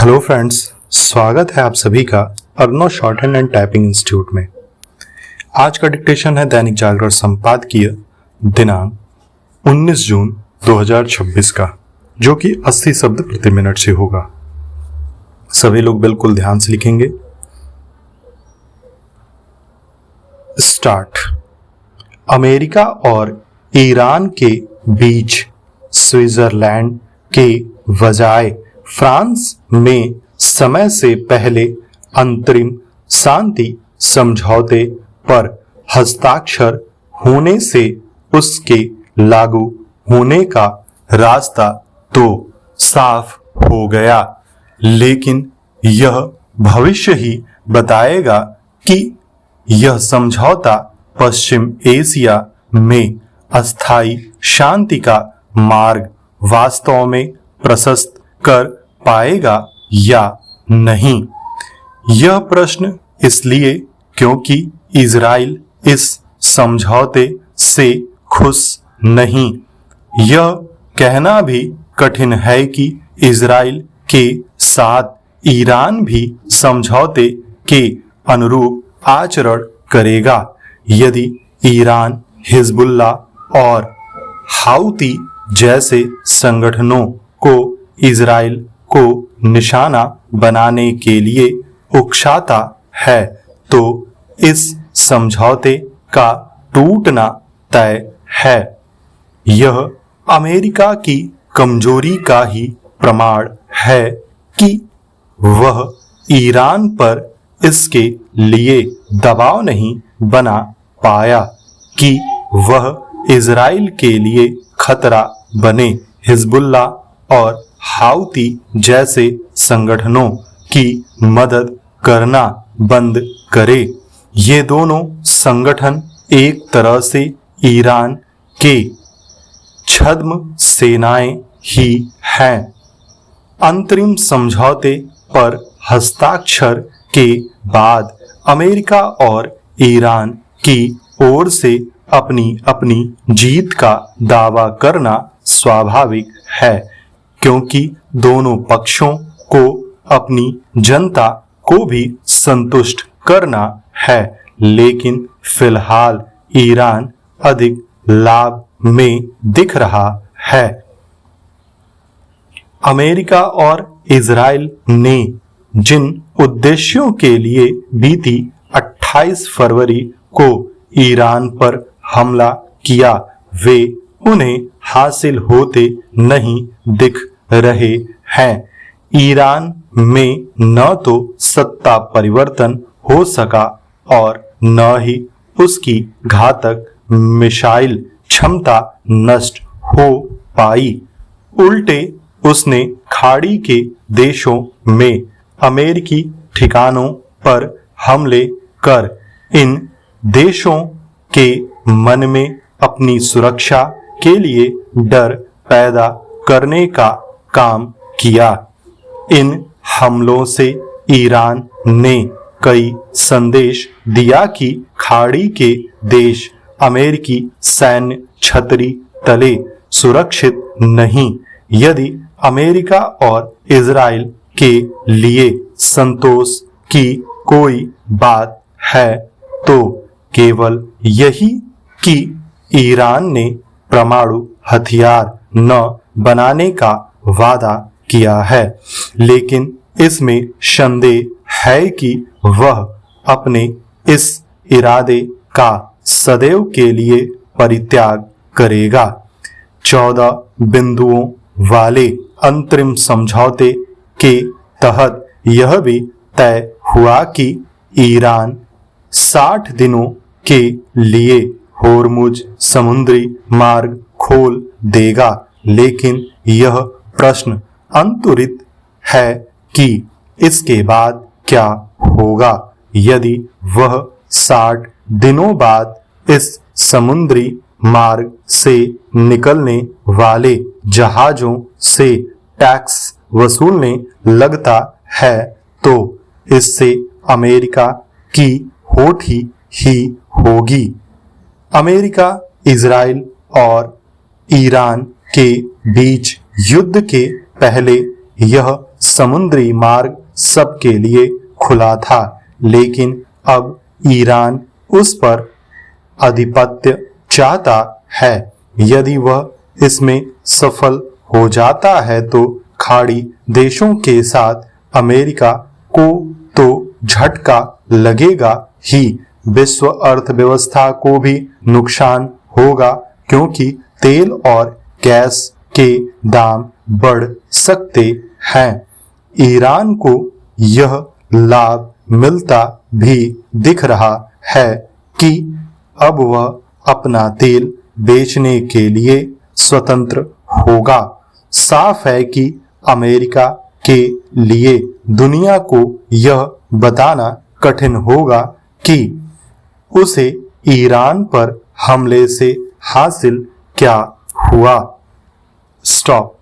Hello friends, स्वागत है आप सभी का अर्नो shorthand and typing institute में। आज का डिक्टेशन है दैनिक जागरण संपादकीय दिनांक 19 जून 2026 का, जो कि 80 शब्द प्रति मिनट से होगा। सभी लोग बिल्कुल ध्यान से लिखेंगे। स्टार्ट। अमेरिका और ईरान के बीच स्विट्जरलैंड के बजाय फ्रांस में समय से पहले अंतरिम शांति समझौते पर हस्ताक्षर होने से उसके लागू होने का रास्ता तो साफ हो गया, लेकिन यह भविष्य ही बताएगा कि यह समझौता पश्चिम एशिया में अस्थायी शांति का मार्ग वास्तव में प्रशस्त कर पाएगा या नहीं। यह प्रश्न इसलिए क्योंकि इजराइल इस समझौते से खुश नहीं। यह कहना भी कठिन है कि इजराइल के साथ ईरान भी समझौते के अनुरूप आचरण करेगा। यदि ईरान हिजबुल्ला और हाउती जैसे संगठनों को इजराइल को निशाना बनाने के लिए उकसाता है तो इस समझौते का टूटना तय है। यह अमेरिका की कमजोरी का ही प्रमाण है कि वह ईरान पर इसके लिए दबाव नहीं बना पाया कि वह इजराइल के लिए खतरा बने। हिजबुल्ला और हाउती जैसे संगठनों की मदद करना बंद करे। ये दोनों संगठन एक तरह से ईरान के छद्म सेनाएं ही हैं। अंतरिम समझौते पर हस्ताक्षर के बाद अमेरिका और ईरान की ओर से अपनी अपनी जीत का दावा करना स्वाभाविक है, क्योंकि दोनों पक्षों को अपनी जनता को भी संतुष्ट करना है। लेकिन फिलहाल ईरान अधिक लाभ में दिख रहा है। अमेरिका और इजराइल ने जिन उद्देश्यों के लिए बीती 28 फरवरी को ईरान पर हमला किया, वे उन्हें हासिल होते नहीं दिख रहे हैं। ईरान में न तो सत्ता परिवर्तन हो सका और न ही उसकी घातक मिसाइल क्षमता नष्ट हो पाई। उल्टे उसने खाड़ी के देशों में अमेरिकी ठिकानों पर हमले कर इन देशों के मन में अपनी सुरक्षा के लिए डर पैदा करने का काम किया। इन हमलों से ईरान ने कई संदेश दिया कि खाड़ी के देश अमेरिकी सैन्य छतरी तले सुरक्षित नहीं। यदि अमेरिका और इजराइल के लिए संतोष की कोई बात है तो केवल यही कि ईरान ने परमाणु हथियार न बनाने का वादा किया है, लेकिन इसमें संदेह है कि वह अपने इस इरादे का सदैव के लिए परित्याग करेगा। 14 बिंदुओं वाले अंतरिम समझौते के तहत यह भी तय हुआ कि ईरान 60 दिनों के लिए होर्मुज समुद्री मार्ग खोल देगा, लेकिन यह प्रश्न अंतुरित है कि इसके बाद क्या होगा। यदि वह 60 दिनों बाद इस समुद्री मार्ग से निकलने वाले जहाजों से टैक्स वसूलने लगता है तो इससे अमेरिका की होठी ही होगी। अमेरिका इजराइल और ईरान के बीच युद्ध के पहले यह समुद्री मार्ग सबके लिए खुला था, लेकिन अब ईरान उस पर आधिपत्य चाहता है। यदि वह इसमें सफल हो जाता है तो खाड़ी देशों के साथ अमेरिका को तो झटका लगेगा ही, विश्व अर्थव्यवस्था को भी नुकसान होगा, क्योंकि तेल और गैस के दाम बढ़ सकते हैं। ईरान को यह लाभ मिलता भी दिख रहा है कि अब वह अपना तेल बेचने के लिए स्वतंत्र होगा। साफ है कि अमेरिका के लिए दुनिया को यह बताना कठिन होगा कि उसे ईरान पर हमले से हासिल क्या हुआ। स्टॉप।